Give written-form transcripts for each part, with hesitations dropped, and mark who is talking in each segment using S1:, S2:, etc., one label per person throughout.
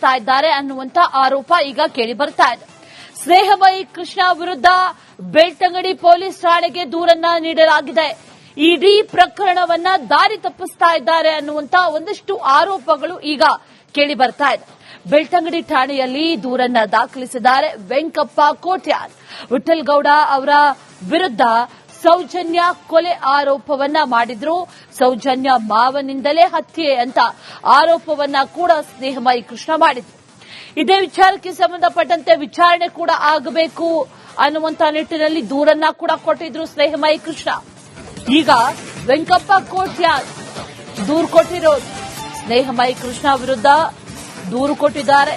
S1: ತಪ್ಪಿಸ್ತಾ ಇದ್ದಾರೆ ಅನ್ನುವಂತ ಆರೋಪ ಈಗ ಕೇಳಿ ಬರ್ತಾ ಇದೆ. ಸ್ನೇಹಮಯಿ ಕೃಷ್ಣ ವಿರುದ್ಧ ಬೆಳ್ತಂಗಡಿ ಪೊಲೀಸ್ ಠಾಣೆಗೆ ದೂರನ್ನ ನೀಡಲಾಗಿದೆ. ಇಡೀ ಪ್ರಕರಣವನ್ನ ದಾರಿ ತಪ್ಪಿಸ್ತಾ ಇದ್ದಾರೆ ಅನ್ನುವಂತ ಒಂದಷ್ಟು ಆರೋಪಗಳು ಈಗ ಕೇಳಿ ಬರ್ತಾ ಇದೆ. ಬೆಳ್ತಂಗಡಿ ಠಾಣೆಯಲ್ಲಿ ದೂರನ್ನ ದಾಖಲಿಸಿದ್ದಾರೆ ವೆಂಕಪ್ಪ ಕೋಟ್ಯಾನ್. ವಿಠಲ್ ಗೌಡ ಅವರ ವಿರುದ್ಧ ಸೌಜನ್ಯ ಕೊಲೆ ಆರೋಪವನ್ನ ಮಾಡಿದ್ರು. ಸೌಜನ್ಯ ಮಾವನಿಂದಲೇ ಹತ್ಯೆ ಅಂತ ಆರೋಪವನ್ನ ಕೂಡ ಸ್ನೇಹಮಯಿ ಕೃಷ್ಣ ಮಾಡಿದ್ರು. ಇದೇ ವಿಚಾರಕ್ಕೆ ಸಂಬಂಧಪಟ್ಟಂತೆ ವಿಚಾರಣೆ ಕೂಡ ಆಗಬೇಕು ಅನ್ನುವಂತ ನಿಟ್ಟಿನಲ್ಲಿ ದೂರನ್ನ ಕೂಡ ಕೊಟ್ಟಿದ್ರು ಸ್ನೇಹಮಯಿ ಕೃಷ್ಣ. ಈಗ ವೆಂಕಪ್ಪ ಕೋಟ್ಯಾನ್ ದೂರು ಕೊಟ್ಟಿರೋದು ಸ್ನೇಹಮಯಿ ಕೃಷ್ಣ ವಿರುದ್ಧ ದೂರು ಕೊಟ್ಟಿದ್ದಾರೆ.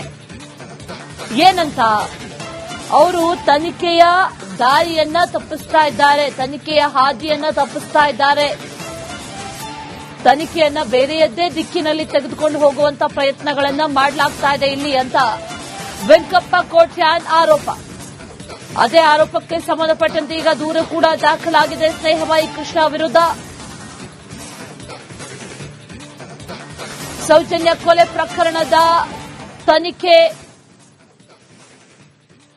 S1: ಏನಂತ ಅವರು ತನಿಖೆಯ ದಾರಿಯನ್ನ ತಪ್ಪಿಸ್ತಾ ಇದ್ದಾರೆ, ತನಿಖೆಯ ಹಾದಿಯನ್ನ ತಪ್ಪಿಸ್ತಾ ಇದ್ದಾರೆ, ತನಿಖೆಯನ್ನ ಬೇರೆಯದ್ದೇ ದಿಕ್ಕಿನಲ್ಲಿ ತೆಗೆದುಕೊಂಡು ಹೋಗುವಂತ ಪ್ರಯತ್ನಗಳನ್ನ ಮಾಡಲಾಗ್ತಾ ಇದೆ ಇಲ್ಲಿ ಅಂತ ವೆಂಕಪ್ಪ ಕೋಟ್ಯಾನ್ ಆರೋಪ. ಅದೇ ಆರೋಪಕ್ಕೆ ಸಂಬಂಧಪಟ್ಟಂತೆ ಈಗ ದೂರು ಕೂಡ ದಾಖಲಾಗಿದೆ ಸ್ನೇಹಮಯಿ ಕೃಷ್ಣ ವಿರುದ್ಧ. ಸೌಜನ್ಯ ಕೊಲೆ ಪ್ರಕರಣದ ತನಿಖೆ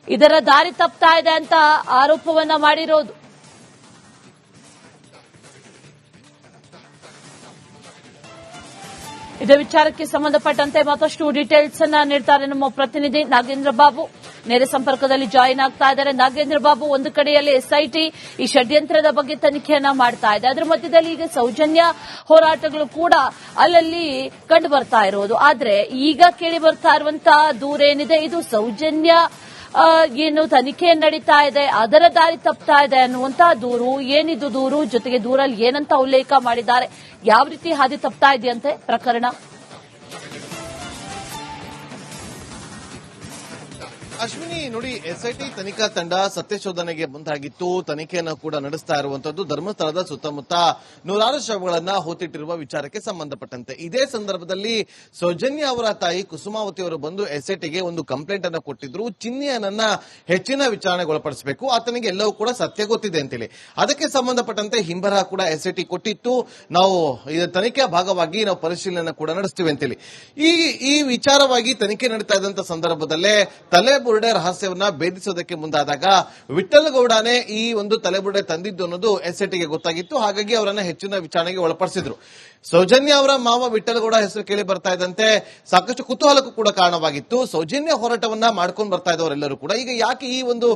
S1: ಇದರ ದಾರಿ ತಪ್ತಾ ಇದೆ ಅಂತ ಆರೋಪವನ್ನ ಮಾಡಿರೋದು. ಇದೇ ವಿಚಾರಕ್ಕೆ ಸಂಬಂಧಪಟ್ಟಂತೆ ಮತ್ತಷ್ಟು ಡೀಟೇಲ್ಸ್ ಅನ್ನ ನೀಡ್ತಾರೆ ನಮ್ಮ ಪ್ರತಿನಿಧಿ ನಾಗೇಂದ್ರ ಬಾಬು. ನೇರ ಸಂಪರ್ಕದಲ್ಲಿ ಜಾಯಿನ್ ಆಗ್ತಾ ಇದ್ದಾರೆ. ನಾಗೇಂದ್ರ ಬಾಬು, ಒಂದು ಕಡೆಯಲ್ಲಿ ಎಸ್ಐಟಿ ಈ ಷಡ್ಯಂತ್ರದ ಬಗ್ಗೆ ತನಿಖೆಯನ್ನ ಮಾಡ್ತಾ ಇದೆ, ಅದರ ಮಧ್ಯದಲ್ಲಿ ಈಗ ಸೌಜನ್ಯ ಹೋರಾಟಗಳು ಕೂಡ ಅಲ್ಲಲ್ಲಿ ಕಂಡು ಬರ್ತಾ ಇರೋದು. ಆದ್ರೆ ಈಗ ಕೇಳಿ ಬರ್ತಾ ಇರುವಂತಹ ದೂರೇನಿದೆ, ಇದು ಸೌಜನ್ಯ ಏನು ತನಿಖೆ ನಡೀತಾ ಇದೆ ಅದರ ದಾರಿ ತಪ್ತಾ ಇದೆ ಅನ್ನುವಂತಹ ದೂರು. ಏನಿದು ದೂರು, ಜೊತೆಗೆ ದೂರಲ್ಲಿ ಏನಂತ ಉಲ್ಲೇಖ ಮಾಡಿದ್ದಾರೆ, ಯಾವ ರೀತಿ ಹಾದಿ ತಪ್ತಾ ಇದೆಯಂತೆ ಪ್ರಕರಣ?
S2: ಅಶ್ವಿನಿ ನೋಡಿ, ಎಸ್ಐಟಿ ತನಿಖಾ ತಂಡ ಸತ್ಯಶೋಧನೆಗೆ ಮುಂದಾಗಿತ್ತು. ತನಿಖೆಯನ್ನು ಕೂಡ ನಡೆಸ್ತಾ ಇರುವಂತದ್ದು ಧರ್ಮಸ್ಥಳದ ಸುತ್ತಮುತ್ತ ನೂರಾರು ಶವಗಳನ್ನ ಹೂತಿಟ್ಟಿರುವ ವಿಚಾರಕ್ಕೆ ಸಂಬಂಧಪಟ್ಟಂತೆ. ಇದೇ ಸಂದರ್ಭದಲ್ಲಿ ಸೌಜನ್ಯ ಅವರ ತಾಯಿ ಕುಸುಮಾವತಿ ಅವರು ಬಂದು ಎಸ್ಐಟಿಗೆ ಒಂದು ಕಂಪ್ಲೇಂಟ್ ಅನ್ನು ಕೊಟ್ಟಿದ್ರು. ಚಿನ್ನಿಯನ್ನ ಹೆಚ್ಚಿನ ವಿಚಾರಣೆಗೆ ಒಳಪಡಿಸಬೇಕು, ಆತನಿಗೆ ಎಲ್ಲವೂ ಕೂಡ ಸತ್ಯ ಗೊತ್ತಿದೆ ಅಂತೇಳಿ. ಅದಕ್ಕೆ ಸಂಬಂಧಪಟ್ಟಂತೆ ಹಿಂಬರಹ ಕೂಡ ಎಸ್ಐಟಿ ಕೊಟ್ಟಿತ್ತು. ನಾವು ತನಿಖೆಯ ಭಾಗವಾಗಿ ನಾವು ಪರಿಶೀಲನೆ ಕೂಡ ನಡೆಸ್ತೀವಿ ಅಂತೇಳಿ. ಈ ವಿಚಾರವಾಗಿ ತನಿಖೆ ನಡೀತಾ ಇದ್ದಂತ ಸಂದರ್ಭದಲ್ಲೇ ತಲೆಬುರುಡೆ ರಹಸ್ಯವನ್ನ ಭೇದಿಸೋದಕ್ಕೆ ಮುಂದಾದಾಗ ವಿಠಲ್ ಗೌಡನೇ ಈ ಒಂದು ತಲೆಬುರುಡೆ ತಂದಿದ್ದು ಅನ್ನೋದು ಎಸ್ಐಟಿಗೆ ಗೊತ್ತಾಗಿತ್ತು. ಹಾಗಾಗಿ ಅವರನ್ನ ಹೆಚ್ಚಿನ ವಿಚಾರಣೆಗೆ ಒಳಪಡಿಸಿದ್ರು. ಸೌಜನ್ಯ ಅವರ ಮಾವ ವಿಠಲ್ ಗೌಡ ಹೆಸರು ಕೇಳಿ ಬರ್ತಾ ಇದ್ದಂತೆ ಸಾಕಷ್ಟು ಕುತೂಹಲಕ್ಕೂ ಕೂಡ ಕಾರಣವಾಗಿತ್ತು. ಸೌಜನ್ಯ ಹೋರಾಟವನ್ನ ಮಾಡ್ಕೊಂಡು ಬರ್ತಾ ಇದ್ದವರೆಲ್ಲರೂ ಕೂಡ ಈಗ ಯಾಕೆ ಈ ಒಂದು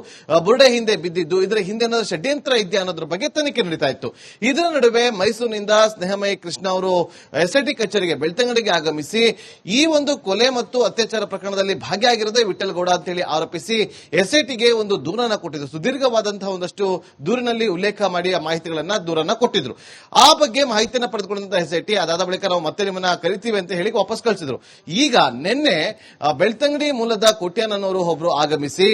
S2: ಬುರುಡೆ ಹಿಂದೆ ಬಿದ್ದಿದ್ದು, ಇದರ ಹಿಂದೆ ಏನಾದ್ರು ಷಡ್ಯಂತ್ರ ಇದೆಯಾ ಅನ್ನೋದ್ರ ಬಗ್ಗೆ ತನಿಖೆ ನಡೀತಾ ಇತ್ತು. ಇದರ ನಡುವೆ ಮೈಸೂರಿನಿಂದ ಸ್ನೇಹಮಯಿ ಕೃಷ್ಣ ಅವರು ಎಸ್ಐಟಿ ಕಚೇರಿಗೆ ಬೆಳ್ತಂಗಡಿಗೆ ಆಗಮಿಸಿ ಈ ಒಂದು ಕೊಲೆ ಮತ್ತು ಅತ್ಯಾಚಾರ ಪ್ರಕರಣದಲ್ಲಿ ಭಾಗಿಯಾಗಿರೋದೇ ವಿಠಲ್ ಗೌಡ ಅಂತೇಳಿ ಆರೋಪಿಸಿ ಎಸ್ಐಟಿಗೆ ಒಂದು ದೂರನ್ನ ಕೊಟ್ಟಿದ್ರು. ಸುದೀರ್ಘವಾದಂತಹ ಒಂದಷ್ಟು ದೂರಿನಲ್ಲಿ ಉಲ್ಲೇಖ ಮಾಡಿ ಆ ಮಾಹಿತಿಗಳನ್ನ ದೂರನ್ನ ಕೊಟ್ಟಿದ್ರು. ಆ ಬಗ್ಗೆ ಮಾಹಿತಿಯನ್ನು ಪಡೆದುಕೊಂಡಂತಹ ಎಸ್ಐಟಿ ಅದಾದ ಬಳಿಕ ನಾವು ಮತ್ತೆ ನಿಮ್ಮನ್ನ ಕರಿತೀವಿ ಅಂತ ಹೇಳಿ ವಾಪಸ್ ಕಳಿಸಿದ್ರು. ಈಗ ನಿನ್ನೆ ಬೆಳ್ತಂಗಡಿ ಮೂಲದ ಕೋಟ್ಯಾನ್ ಅನ್ನೋರು ಒಬ್ರು ಆಗಮಿಸಿ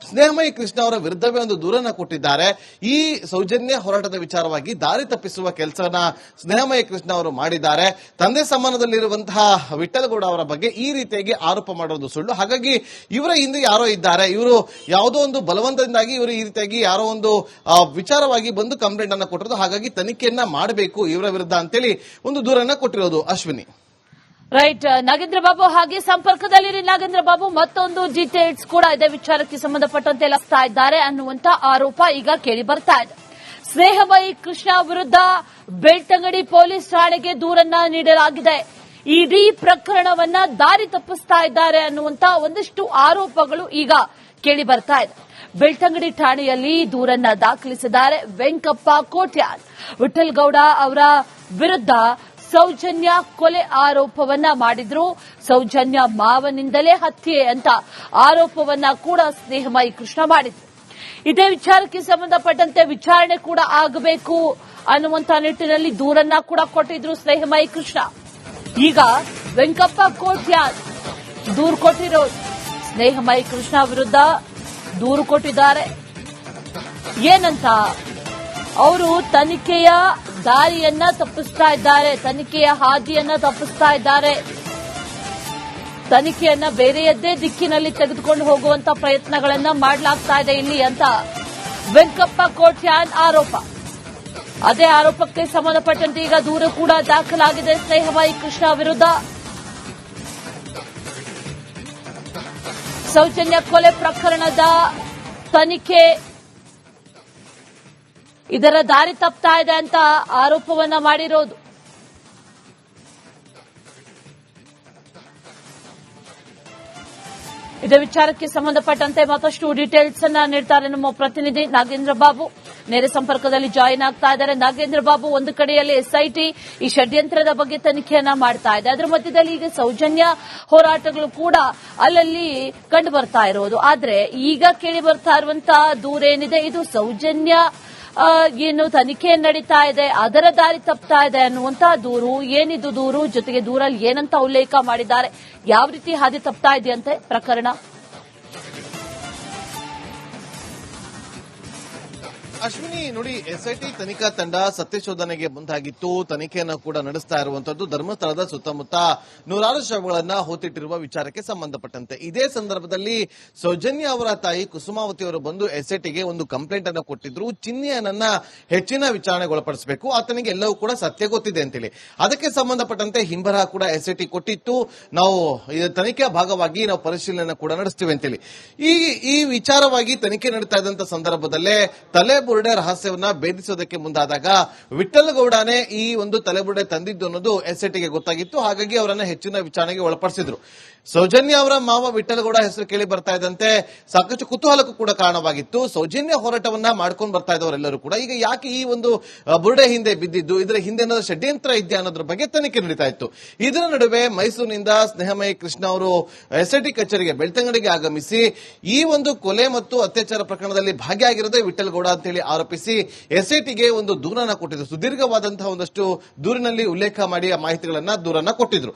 S2: ಸ್ನೇಹಮಯಿ ಕೃಷ್ಣ ಅವರ ವಿರುದ್ಧವೇ ಒಂದು ದೂರನ್ನ ಕೊಟ್ಟಿದ್ದಾರೆ. ಈ ಸೌಜನ್ಯ ಹೋರಾಟದ ವಿಚಾರವಾಗಿ ದಾರಿ ತಪ್ಪಿಸುವ ಕೆಲಸನ ಸ್ನೇಹಮಯಿ ಕೃಷ್ಣ ಅವರು ಮಾಡಿದ್ದಾರೆ. ತಂದೆ ಸಮಾನದಲ್ಲಿರುವಂತಹ ವಿಠಲ್ ಗೌಡ ಅವರ ಬಗ್ಗೆ ಈ ರೀತಿಯಾಗಿ ಆರೋಪ ಮಾಡೋದು ಸುಳ್ಳು. ಹಾಗಾಗಿ ಇವರ ಹಿಂದೆ ಯಾರೋ ಇದ್ದಾರೆ, ಇವರು ಯಾವುದೋ ಒಂದು ಬಲವಂತದಿಂದಾಗಿ ಇವರು ಈ ರೀತಿಯಾಗಿ ಯಾರೋ ಒಂದು ವಿಚಾರವಾಗಿ ಬಂದು ಕಂಪ್ಲೇಂಟ್ ಅನ್ನ ಕೊಟ್ಟಿರೋದು. ಹಾಗಾಗಿ ತನಿಖೆಯನ್ನ ಮಾಡಬೇಕು ಇವರ ವಿರುದ್ಧ ಅಂತೇಳಿ ಒಂದು ದೂರನ್ನ ಕೊಟ್ಟಿರೋದು. ಅಶ್ವಿನಿ,
S1: ರೈಟ್. ನಾಗೇಂದ್ರ ಬಾಬು, ಹಾಗೆ ಸಂಪರ್ಕದಲ್ಲಿರಿ ನಾಗೇಂದ್ರ ಬಾಬು. ಮತ್ತೊಂದು ಡೀಟೇಲ್ಸ್ ಕೂಡ ಇದೇ ವಿಚಾರಕ್ಕೆ ಸಂಬಂಧಪಟ್ಟಂತೆ ಲಗ್ತಾ ಇದ್ದಾರೆ ಅನ್ನುವಂತ ಆರೋಪ ಈಗ ಕೇಳಿ ಬರ್ತಾ ಇದೆ. ಸ್ನೇಹಮಯಿ ಕೃಷ್ಣ ವಿರುದ್ಧ ಬೆಳ್ತಂಗಡಿ ಪೊಲೀಸ್ ಠಾಣೆಗೆ ದೂರನ್ನ ನೀಡಲಾಗಿದೆ. ಇಡೀ ಪ್ರಕರಣವನ್ನ ದಾರಿ ತಪ್ಪಿಸ್ತಾ ಇದ್ದಾರೆ ಅನ್ನುವಂತ ಒಂದಷ್ಟು ಆರೋಪಗಳು ಈಗ ಕೇಳಿ ಬರ್ತಾ ಇದೆ. ಬೆಳ್ತಂಗಡಿ ಠಾಣೆಯಲ್ಲಿ ದೂರನ್ನ ದಾಖಲಿಸಿದ್ದಾರೆ ವೆಂಕಪ್ಪ ಕೋಟ್ಯಾನ್. ವಿಠಲ್ ಗೌಡ ಅವರ ವಿರುದ್ಧ ಸೌಜನ್ಯ ಕೊಲೆ ಆರೋಪವನ್ನ ಮಾಡಿದ್ರು. ಸೌಜನ್ಯ ಮಾವನಿಂದಲೇ ಹತ್ಯೆ ಅಂತ ಆರೋಪವನ್ನ ಕೂಡ ಸ್ನೇಹಮಯಿ ಕೃಷ್ಣ ಮಾಡಿದ್ರು. ಇದೇ ವಿಚಾರಕ್ಕೆ ಸಂಬಂಧಪಟ್ಟಂತೆ ವಿಚಾರಣೆ ಕೂಡ ಆಗಬೇಕು ಅನ್ನುವಂತ ನಿಟ್ಟಿನಲ್ಲಿ ದೂರನ್ನ ಕೂಡ ಕೊಟ್ಟಿದ್ರು ಸ್ನೇಹಮಯಿ ಕೃಷ್ಣ. ಈಗ ವೆಂಕಪ್ಪ ಕೋಟ್ಯಾನ್ ದೂರು ಕೊಟ್ಟಿರೋದು ಸ್ನೇಹಮಯಿ ಕೃಷ್ಣ ವಿರುದ್ಧ ದೂರು ಕೊಟ್ಟಿದ್ದಾರೆ. ಏನಂತ ಅವರು ತನಿಖೆಯ ದಾರಿಯನ್ನ ತಪ್ಪಿಸ್ತಾ ಇದ್ದಾರೆ, ತನಿಖೆಯ ಹಾದಿಯನ್ನ ತಪ್ಪಿಸ್ತಾ ಇದ್ದಾರೆ, ತನಿಖೆಯನ್ನ ಬೇರೆಯದ್ದೇ ದಿಕ್ಕಿನಲ್ಲಿ ತೆಗೆದುಕೊಂಡು ಹೋಗುವಂತ ಪ್ರಯತ್ನಗಳನ್ನ ಮಾಡಲಾಗ್ತಾ ಇದೆ ಇಲ್ಲಿ ಅಂತ ವೆಂಕಪ್ಪ ಕೋಟ್ಯಾನ್ ಆರೋಪ. ಅದೇ ಆರೋಪಕ್ಕೆ ಸಂಬಂಧಪಟ್ಟಂತೆ ಈಗ ದೂರು ಕೂಡ ದಾಖಲಾಗಿದೆ ಸ್ನೇಹಮಯಿ ಕೃಷ್ಣ ವಿರುದ್ಧ. ಸೌಜನ್ಯ ಕೊಲೆ ಪ್ರಕರಣದ ತನಿಖೆ ಇದರ ದಾರಿ ತಪ್ತಾ ಇದೆ ಅಂತ ಆರೋಪವನ್ನ ಮಾಡಿರೋದು. ಇದೇ ವಿಚಾರಕ್ಕೆ ಸಂಬಂಧಪಟ್ಟಂತೆ ಮತ್ತಷ್ಟು ಡೀಟೇಲ್ಸ್ ಅನ್ನ ನೀಡ್ತಾರೆ ನಮ್ಮ ಪ್ರತಿನಿಧಿ ನಾಗೇಂದ್ರ ಬಾಬು. ನೇರ ಸಂಪರ್ಕದಲ್ಲಿ ಜಾಯಿನ್ ಆಗ್ತಾ ಇದ್ದಾರೆ. ನಾಗೇಂದ್ರ ಬಾಬು, ಒಂದು ಕಡೆಯಲ್ಲಿ ಎಸ್ಐಟಿ ಈ ಷಡ್ಯಂತ್ರದ ಬಗ್ಗೆ ತನಿಖೆಯನ್ನ ಮಾಡ್ತಾ ಇದೆ, ಅದರ ಮಧ್ಯದಲ್ಲಿ ಈಗ ಸೌಜನ್ಯ ಹೋರಾಟಗಳು ಕೂಡ ಅಲ್ಲಲ್ಲಿ ಕಂಡು ಬರ್ತಾ ಇರೋದು. ಆದ್ರೆ ಈಗ ಕೇಳಿ ಬರ್ತಾ ಇರುವಂತಹ ದೂರೇನಿದೆ, ಇದು ಸೌಜನ್ಯ ಏನು ತನಿಖೆ ನಡೀತಾ ಇದೆ ಅದರ ದಾರಿ ತಪ್ತಾ ಇದೆ ಅನ್ನುವಂತಹ ದೂರು. ಏನಿದು ದೂರು, ಜೊತೆಗೆ ದೂರಲ್ಲಿ ಏನಂತ ಉಲ್ಲೇಖ ಮಾಡಿದ್ದಾರೆ, ಯಾವ ರೀತಿ ಹಾದಿ ತಪ್ತಾ ಇದೆಯಂತೆ ಪ್ರಕರಣ?
S2: ಅಶ್ವಿನಿ ನೋಡಿ, ಎಸ್ಐಟಿ ತನಿಖಾ ತಂಡ ಸತ್ಯಶೋಧನೆಗೆ ಮುಂದಾಗಿತ್ತು, ತನಿಖೆಯನ್ನು ಕೂಡ ನಡೆಸ್ತಾ ಇರುವಂತದ್ದು ಧರ್ಮಸ್ಥಳದ ಸುತ್ತಮುತ್ತ ನೂರಾರು ಶವಗಳನ್ನ ಹೊತ್ತಿಟ್ಟಿರುವ ವಿಚಾರಕ್ಕೆ ಸಂಬಂಧಪಟ್ಟಂತೆ. ಇದೇ ಸಂದರ್ಭದಲ್ಲಿ ಸೌಜನ್ಯ ಅವರ ತಾಯಿ ಕುಸುಮಾವತಿ ಅವರು ಬಂದು ಎಸ್ಐಟಿಗೆ ಒಂದು ಕಂಪ್ಲೇಂಟ್ ಅನ್ನು ಕೊಟ್ಟಿದ್ರು. ಚಿನ್ನಿಯನ್ನ ಹೆಚ್ಚಿನ ವಿಚಾರಣೆಗೊಳಪಡಿಸಬೇಕು, ಆತನಿಗೆ ಎಲ್ಲವೂ ಕೂಡ ಸತ್ಯ ಗೊತ್ತಿದೆ ಅಂತೇಳಿ. ಅದಕ್ಕೆ ಸಂಬಂಧಪಟ್ಟಂತೆ ಹಿಂಬರಹ ಕೂಡ ಎಸ್ಐಟಿ ಕೊಟ್ಟಿತ್ತು. ನಾವು ತನಿಖೆಯ ಭಾಗವಾಗಿ ನಾವು ಪರಿಶೀಲನೆ ಕೂಡ ನಡೆಸ್ತೀವಿ ಅಂತೇಳಿ. ಈ ವಿಚಾರವಾಗಿ ತನಿಖೆ ನಡೀತಾ ಇದ್ದಂತ ಸಂದರ್ಭದಲ್ಲೇ ತಲೆಬುರುಡೆ ರಹಸ್ಯವನ್ನ ಭೇದಿಸೋದಕ್ಕೆ ಮುಂದಾದಾಗ ವಿಠ್ಠಲ್ ಗೌಡನೇ ಈ ಒಂದು ತಲೆಬುರುಡೆ ತಂದಿದ್ದು ಅನ್ನೋದು ಎಸ್ಐಟಿಗೆ ಗೊತ್ತಾಗಿತ್ತು. ಹಾಗಾಗಿ ಅವರನ್ನ ಹೆಚ್ಚಿನ ವಿಚಾರಣೆಗೆ ಒಳಪಡಿಸಿದ್ರು. ಸೌಜನ್ಯ ಅವರ ಮಾವ ವಿಠ್ಠಲ್ ಗೌಡ ಹೆಸರು ಕೇಳಿ ಬರ್ತಾ ಇದ್ದಂತೆ ಸಾಕಷ್ಟು ಕುತೂಹಲಕ್ಕೂ ಕೂಡ ಕಾರಣವಾಗಿತ್ತು. ಸೌಜನ್ಯ ಹೋರಾಟವನ್ನ ಮಾಡ್ಕೊಂಡು ಬರ್ತಾ ಇದ್ದವರೆಲ್ಲರೂ ಕೂಡ ಈಗ ಯಾಕೆ ಈ ಒಂದು ಬುರುಡೆ ಹಿಂದೆ ಬಿದ್ದಿದ್ದು, ಇದರ ಹಿಂದೆ ಏನಾದ್ರು ಷಡ್ಯಂತ್ರ ಇದೆಯಾ ಅನ್ನೋದ್ರ ಬಗ್ಗೆ ತನಿಖೆ ನಡೀತಾ ಇತ್ತು. ಇದರ ನಡುವೆ ಮೈಸೂರಿನಿಂದ ಸ್ನೇಹಮಯಿ ಕೃಷ್ಣ ಅವರು ಎಸ್ಐಟಿ ಕಚೇರಿಗೆ ಬೆಳ್ತಂಗಡಿಗೆ ಆಗಮಿಸಿ ಈ ಒಂದು ಕೊಲೆ ಮತ್ತು ಅತ್ಯಾಚಾರ ಪ್ರಕರಣದಲ್ಲಿ ಭಾಗಿಯಾಗಿರೋದೇ ವಿಠ್ಠಲ್ ಗೌಡ ಅಂತ ಹೇಳಿ ಆರೋಪಿಸಿ ಎಸ್ಐಟಿಗೆ ಒಂದು ದೂರನ್ನ ಕೊಟ್ಟಿದ್ರು. ಸುದೀರ್ಘವಾದಂತಹ ಒಂದಷ್ಟು ದೂರಿನಲ್ಲಿ ಉಲ್ಲೇಖ ಮಾಡಿ ಆ ಮಾಹಿತಿಗಳನ್ನ ದೂರನ್ನ ಕೊಟ್ಟಿದ್ರು.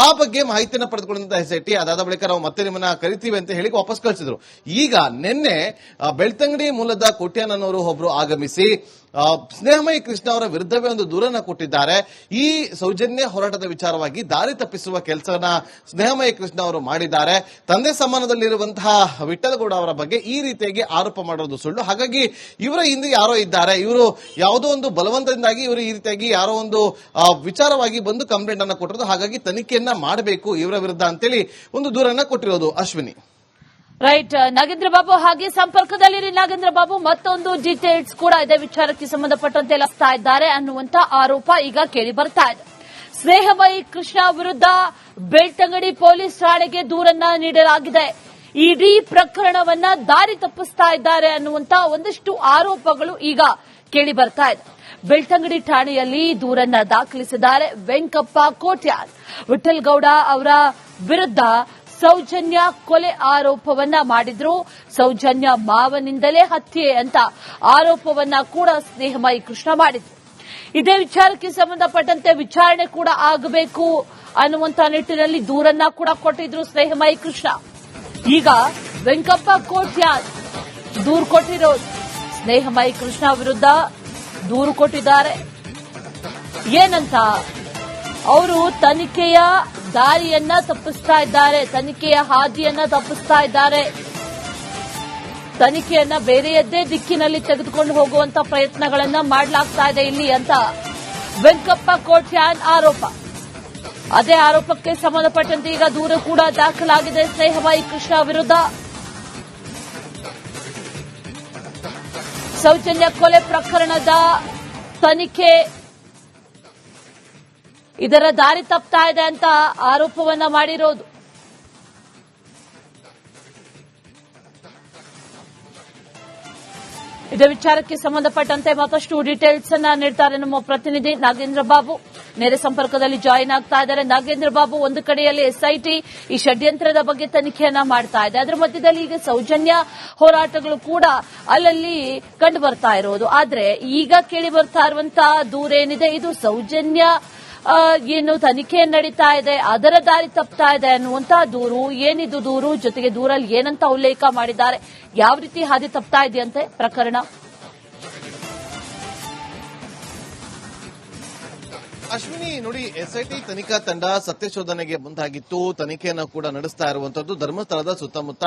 S2: ಆ ಬಗ್ಗೆ ಮಾಹಿತಿಯನ್ನು ಪಡೆದುಕೊಂಡಂತಹ ಎಸ್ಐಟಿ ಅದಾದ ಬಳಿಕ ನಾವು ಮತ್ತೆ ನಿಮ್ಮನ್ನ ಕರಿತೀವಿ ಅಂತ ಹೇಳಿ ವಾಪಸ್ ಕಳಿಸಿದ್ರು. ಈಗ ನಿನ್ನೆ ಬೆಳ್ತಂಗಡಿ ಮೂಲದ ಕೋಟ್ಯಾನವರು ಒಬ್ರು ಆಗಮಿಸಿ ಸ್ನೇಹಮಯಿ ಕೃಷ್ಣ ಅವರ ವಿರುದ್ಧವೇ ಒಂದು ದೂರನ್ನ ಕೊಟ್ಟಿದ್ದಾರೆ. ಈ ಸೌಜನ್ಯ ಹೋರಾಟದ ವಿಚಾರವಾಗಿ ದಾರಿ ತಪ್ಪಿಸುವ ಕೆಲಸನ ಸ್ನೇಹಮಯಿ ಕೃಷ್ಣ ಅವರು ಮಾಡಿದ್ದಾರೆ. ತಂದೆ ಸಮಾನದಲ್ಲಿರುವಂತಹ ವಿಠ್ಠಲ್ ಗೌಡ ಅವರ ಬಗ್ಗೆ ಈ ರೀತಿಯಾಗಿ ಆರೋಪ ಮಾಡೋದು ಸುಳ್ಳು. ಹಾಗಾಗಿ ಇವರ ಹಿಂದೆ ಯಾರೋ ಇದ್ದಾರೆ, ಇವರು ಯಾವುದೋ ಒಂದು ಬಲವಂತದಿಂದಾಗಿ ಇವರು ಈ ರೀತಿಯಾಗಿ ಯಾರೋ ಒಂದು ವಿಚಾರವಾಗಿ ಬಂದು ಕಂಪ್ಲೇಂಟ್ ಅನ್ನ ಕೊಟ್ಟಿರೋದು. ಹಾಗಾಗಿ ತನಿಖೆಯನ್ನ ಮಾಡಬೇಕು ಇವರ ವಿರುದ್ಧ ಅಂತೇಳಿ ಒಂದು ದೂರನ್ನ ಕೊಟ್ಟಿರೋದು. ಅಶ್ವಿನಿ,
S1: ರೈಟ್. ನಾಗೇಂದ್ರ ಬಾಬು ಹಾಗೆ ಸಂಪರ್ಕದಲ್ಲಿರಿ. ನಾಗೇಂದ್ರ ಬಾಬು, ಮತ್ತೊಂದು ಡೀಟೇಲ್ಸ್ ಕೂಡ ಇದೇ ವಿಚಾರಕ್ಕೆ ಸಂಬಂಧಪಟ್ಟಂತೆ ಲಗ್ತಾ ಇದ್ದಾರೆ ಅನ್ನುವಂತ ಆರೋಪ ಈಗ ಕೇಳಿ ಬರ್ತಾ ಇದೆ. ಸ್ನೇಹಮಯಿ ಕೃಷ್ಣ ವಿರುದ್ಧ ಬೆಳ್ತಂಗಡಿ ಪೊಲೀಸ್ ಠಾಣೆಗೆ ದೂರನ್ನ ನೀಡಲಾಗಿದೆ. ಇಡೀ ಪ್ರಕರಣವನ್ನ ದಾರಿ ತಪ್ಪಿಸ್ತಾ ಇದ್ದಾರೆ ಅನ್ನುವಂತ ಒಂದಷ್ಟು ಆರೋಪಗಳು ಈಗ ಕೇಳಿ ಬರ್ತಾ ಇದೆ. ಬೆಳ್ತಂಗಡಿ ಠಾಣೆಯಲ್ಲಿ ದೂರನ್ನ ದಾಖಲಿಸಿದ್ದಾರೆ ವೆಂಕಪ್ಪ ಕೋಟ್ಯಾನ್. ವಿಠ್ಠಲ್ ಗೌಡ ಅವರ ವಿರುದ್ಧ ಸೌಜನ್ಯ ಕೊಲೆ ಆರೋಪವನ್ನ ಮಾಡಿದ್ರು. ಸೌಜನ್ಯ ಮಾವನಿಂದಲೇ ಹತ್ಯೆ ಅಂತ ಆರೋಪವನ್ನ ಕೂಡ ಸ್ನೇಹಮಯಿ ಕೃಷ್ಣ ಮಾಡಿದ್ರು. ಇದೇ ವಿಚಾರಕ್ಕೆ ಸಂಬಂಧಪಟ್ಟಂತೆ ವಿಚಾರಣೆ ಕೂಡ ಆಗಬೇಕು ಅನ್ನುವಂತ ನಿಟ್ಟಿನಲ್ಲಿ ದೂರನ್ನ ಕೂಡ ಕೊಟ್ಟಿದ್ರು ಸ್ನೇಹಮಯಿ ಕೃಷ್ಣ. ಈಗ ವೆಂಕಪ್ಪ ಕೋಟ್ಯಾನ್ ದೂರು ಕೊಟ್ಟಿರೋದು, ಸ್ನೇಹಮಯಿ ಕೃಷ್ಣ ವಿರುದ್ಧ ದೂರು ಕೊಟ್ಟಿದ್ದಾರೆ. ಏನಂತ, ಅವರು ತನಿಖೆಯ ದಾರಿಯನ್ನ ತಪ್ಪಿಸ್ತಾ ಇದ್ದಾರೆ, ತನಿಖೆಯ ಹಾದಿಯನ್ನ ತಪ್ಪಿಸ್ತಾ ಇದ್ದಾರೆ, ತನಿಖೆಯನ್ನ ಬೇರೆಯದ್ದೇ ದಿಕ್ಕಿನಲ್ಲಿ ತೆಗೆದುಕೊಂಡು ಹೋಗುವಂತ ಪ್ರಯತ್ನಗಳನ್ನ ಮಾಡಲಾಗ್ತಾ ಇದೆ ಇಲ್ಲಿ ಅಂತ ವೆಂಕಪ್ಪ ಕೋಟ್ಯಾನ್ ಆರೋಪ. ಅದೇ ಆರೋಪಕ್ಕೆ ಸಂಬಂಧಪಟ್ಟಂತೆ ಈಗ ದೂರು ಕೂಡ ದಾಖಲಾಗಿದೆ ಸ್ನೇಹಮಯಿ ಕೃಷ್ಣ ವಿರುದ್ಧ. ಸೌಜನ್ಯ ಕೊಲೆ ಪ್ರಕರಣದ ತನಿಖೆ ಇದರ ದಾರಿ ತಪ್ತಾ ಇದೆ ಅಂತ ಆರೋಪವನ್ನ ಮಾಡಿರೋದು. ಇದೇ ವಿಚಾರಕ್ಕೆ ಸಂಬಂಧಪಟ್ಟಂತೆ ಮತ್ತಷ್ಟು ಡೀಟೇಲ್ಸ್ ಅನ್ನ ನೀಡ್ತಾರೆ ನಮ್ಮ ಪ್ರತಿನಿಧಿ ನಾಗೇಂದ್ರ ಬಾಬು. ನೇರ ಸಂಪರ್ಕದಲ್ಲಿ ಜಾಯಿನ್ ಆಗ್ತಾ ಇದ್ದಾರೆ. ನಾಗೇಂದ್ರ ಬಾಬು, ಒಂದು ಕಡೆಯಲ್ಲಿ ಎಸ್ಐಟಿ ಈ ಷಡ್ಯಂತ್ರದ ಬಗ್ಗೆ ತನಿಖೆಯನ್ನ ಮಾಡ್ತಾ ಇದೆ, ಅದರ ಮಧ್ಯದಲ್ಲಿ ಈಗ ಸೌಜನ್ಯ ಹೋರಾಟಗಳು ಕೂಡ ಅಲ್ಲಲ್ಲಿ ಕಂಡು ಬರ್ತಾ ಇರೋದು. ಆದ್ರೆ ಈಗ ಕೇಳಿ ಬರ್ತಾ ಇರುವಂತಹ ದೂರೇನಿದೆ, ಇದು ಸೌಜನ್ಯ ಏನು ತನಿಖೆ ನಡೀತಾ ಇದೆ ಅದರ ದಾರಿ ತಪ್ತಾ ಇದೆ ಅನ್ನುವಂತಹ ದೂರು. ಏನಿದು ದೂರು, ಜೊತೆಗೆ ದೂರಲ್ಲಿ ಏನಂತ ಉಲ್ಲೇಖ ಮಾಡಿದ್ದಾರೆ, ಯಾವ ರೀತಿ ಹಾದಿ ತಪ್ತಾ ಇದೆಯಂತೆ ಪ್ರಕರಣ?
S2: ಅಶ್ವಿನಿ ನೋಡಿ, ಎಸ್ಐಟಿ ತನಿಖಾ ತಂಡ ಸತ್ಯಶೋಧನೆಗೆ ಮುಂದಾಗಿತ್ತು, ತನಿಖೆಯನ್ನು ಕೂಡ ನಡೆಸ್ತಾ ಇರುವಂತದ್ದು ಧರ್ಮಸ್ಥಳದ ಸುತ್ತಮುತ್ತ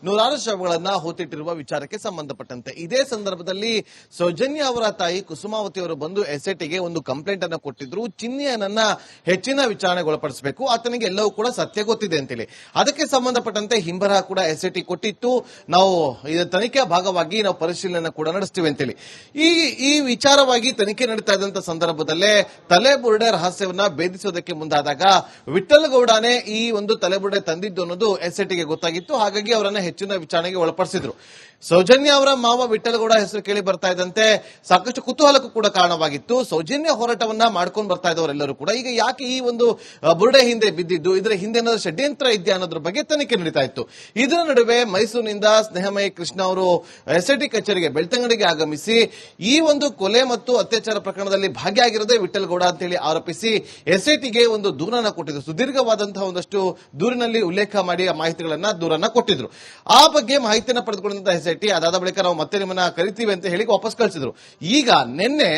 S2: ನೂರಾರು ಶವಗಳನ್ನ ಹೂತಿಟ್ಟಿರುವ ವಿಚಾರಕ್ಕೆ ಸಂಬಂಧಪಟ್ಟಂತೆ. ಇದೇ ಸಂದರ್ಭದಲ್ಲಿ ಸೌಜನ್ಯ ಅವರ ತಾಯಿ ಕುಸುಮಾವತಿ ಅವರು ಬಂದು ಎಸ್ಐಟಿಗೆ ಒಂದು ಕಂಪ್ಲೇಂಟ್ ಅನ್ನು ಕೊಟ್ಟಿದ್ರು. ಚಿನ್ನಿಯನ್ನ ಹೆಚ್ಚಿನ ವಿಚಾರಣೆಗೊಳಪಡಿಸಬೇಕು, ಆತನಿಗೆ ಎಲ್ಲವೂ ಕೂಡ ಸತ್ಯ ಗೊತ್ತಿದೆ ಅಂತೇಳಿ. ಅದಕ್ಕೆ ಸಂಬಂಧಪಟ್ಟಂತೆ ಹಿಂಬರಹ ಕೂಡ ಎಸ್ಐಟಿ ಕೊಟ್ಟಿತ್ತು. ನಾವು ಇದರ ತನಿಖೆಯ ಭಾಗವಾಗಿ ನಾವು ಪರಿಶೀಲನೆ ಕೂಡ ನಡೆಸ್ತೀವಿ ಅಂತೇಳಿ. ಈ ವಿಚಾರವಾಗಿ ತನಿಖೆ ನಡೀತಾ ಇದ್ದಂತ ಸಂದರ್ಭದಲ್ಲೇ ತಲೆಬುರುಡೆ ರಹಸ್ಯವನ್ನ ಭೇದಿಸೋದಕ್ಕೆ ಮುಂದಾದಾಗ ವಿಠಲ್ ಗೌಡನೇ ಈ ಒಂದು ತಲೆಬುರುಡೆ ತಂದಿದ್ದು ಅನ್ನೋದು ಎಸ್ಐಟಿಗೆ ಗೊತ್ತಾಗಿತ್ತು. ಹಾಗಾಗಿ ಅವರನ್ನ ಹೆಚ್ಚಿನ ವಿಚಾರಣೆಗೆ ಒಳಪಡಿಸಿದ್ರು. ಸೌಜನ್ಯ ಅವರ ಮಾವ ವಿಠಲ್ ಗೌಡ ಹೆಸರು ಕೇಳಿ ಬರ್ತಾ ಇದ್ದಂತೆ ಸಾಕಷ್ಟು ಕುತೂಹಲಕ್ಕೂ ಕೂಡ ಕಾರಣವಾಗಿತ್ತು. ಸೌಜನ್ಯ ಹೋರಾಟವನ್ನ ಮಾಡ್ಕೊಂಡು ಬರ್ತಾ ಇದ್ದವರೆಲ್ಲರೂ ಕೂಡ ಈಗ ಯಾಕೆ ಈ ಒಂದು ಬುರುಡೆ ಹಿಂದೆ ಬಿದ್ದಿದ್ದು, ಇದರ ಹಿಂದೆ ಏನಾದ್ರು ಷಡ್ಯಂತ್ರ ಇದೆಯಾ ಅನ್ನೋದ್ರ ಬಗ್ಗೆ ತನಿಖೆ ನಡೀತಾ ಇತ್ತು. ಇದರ ನಡುವೆ ಮೈಸೂರಿನಿಂದ ಸ್ನೇಹಮಯಿ ಕೃಷ್ಣ ಅವರು ಎಸ್ಐಟಿ ಕಚೇರಿಗೆ ಬೆಳ್ತಂಗಡಿಗೆ ಆಗಮಿಸಿ ಈ ಒಂದು ಕೊಲೆ ಮತ್ತು ಅತ್ಯಾಚಾರ ಪ್ರಕರಣದಲ್ಲಿ ಭಾಗಿಯಾಗಿರೋದೇ ವಿಠಲ್ ಗೌಡ ಅಂತೇಳಿ ಆರೋಪಿಸಿ ಎಸ್ಐಟಿಗೆ ಒಂದು ದೂರನ್ನ ಕೊಟ್ಟಿದ್ರು. ಸುದೀರ್ಘವಾದಂತಹ ಒಂದಷ್ಟು ದೂರಿನಲ್ಲಿ ಉಲ್ಲೇಖ ಮಾಡಿ ಆ ಮಾಹಿತಿಗಳನ್ನ ದೂರನ್ನ ಕೊಟ್ಟಿದ್ರು. ಆ ಬಗ್ಗೆ ಮಾಹಿತಿಯನ್ನು ಪಡೆದುಕೊಂಡಂತಹ ಎಸ್ಐಟಿ ಅದಾದ ಬಳಿಕ ನಾವು ಮತ್ತೆ ನಿಮ್ಮನ್ನ ಕರಿತೀವಿ ಅಂತ ಹೇಳಿ ವಾಪಸ್ ಕಳಿಸಿದ್ರು. ಈಗ ನಿನ್ನೆ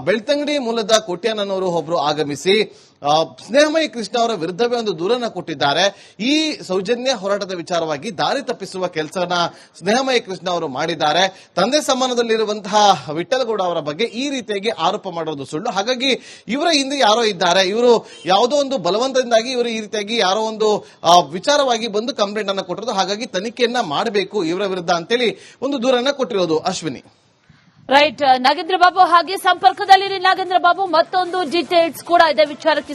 S2: ಬೆಳ್ತಂಗಡಿ ಮೂಲದ ಕೋಟ್ಯಾನವರು ಒಬ್ರು ಆಗಮಿಸಿ ಸ್ನೇಹಮಯಿ ಕೃಷ್ಣ ಅವರ ವಿರುದ್ಧವೇ ಒಂದು ದೂರನ್ನ ಕೊಟ್ಟಿದ್ದಾರೆ. ಈ ಸೌಜನ್ಯ ಹೋರಾಟದ ವಿಚಾರವಾಗಿ ದಾರಿ ತಪ್ಪಿಸುವ ಕೆಲಸವನ್ನ ಸ್ನೇಹಮಯಿ ಕೃಷ್ಣ ಅವರು ಮಾಡಿದ್ದಾರೆ. ತಂದೆ ಸಮಾನದಲ್ಲಿರುವಂತಹ ವಿಠಲ್ ಗೌಡ ಅವರ ಬಗ್ಗೆ ಈ ರೀತಿಯಾಗಿ ಆರೋಪ ಮಾಡೋದು ಸುಳ್ಳು. ಹಾಗಾಗಿ ಇವರ ಹಿಂದೆ ಯಾರೋ ಇದ್ದಾರೆ, ಇವರು ಯಾವುದೋ ಒಂದು ಬಲವಂತದಿಂದಾಗಿ ಇವರು ಈ ರೀತಿಯಾಗಿ ಯಾರೋ ಒಂದು ವಿಚಾರವಾಗಿ ಬಂದು ಕಂಪ್ಲೇಂಟ್ ಅನ್ನ ಕೊಟ್ಟಿರೋದು. ಹಾಗಾಗಿ ತನಿಖೆಯನ್ನ ಮಾಡಬೇಕು ಇವರ ವಿರುದ್ಧ ಅಂತೇಳಿ ಒಂದು ದೂರನ್ನ ಕೊಟ್ಟಿರೋದು. ಅಶ್ವಿನಿ,
S1: ರೈಟ್. ನಾಗೇಂದ್ರ ಬಾಬು ಹಾಗೆ ಸಂಪರ್ಕದಲ್ಲಿರಿ. ನಾಗೇಂದ್ರ ಬಾಬು, ಮತ್ತೊಂದು ಡೀಟೇಲ್ಸ್ ಕೂಡ ಇದೆ ವಿಚಾರಕ್ಕೆ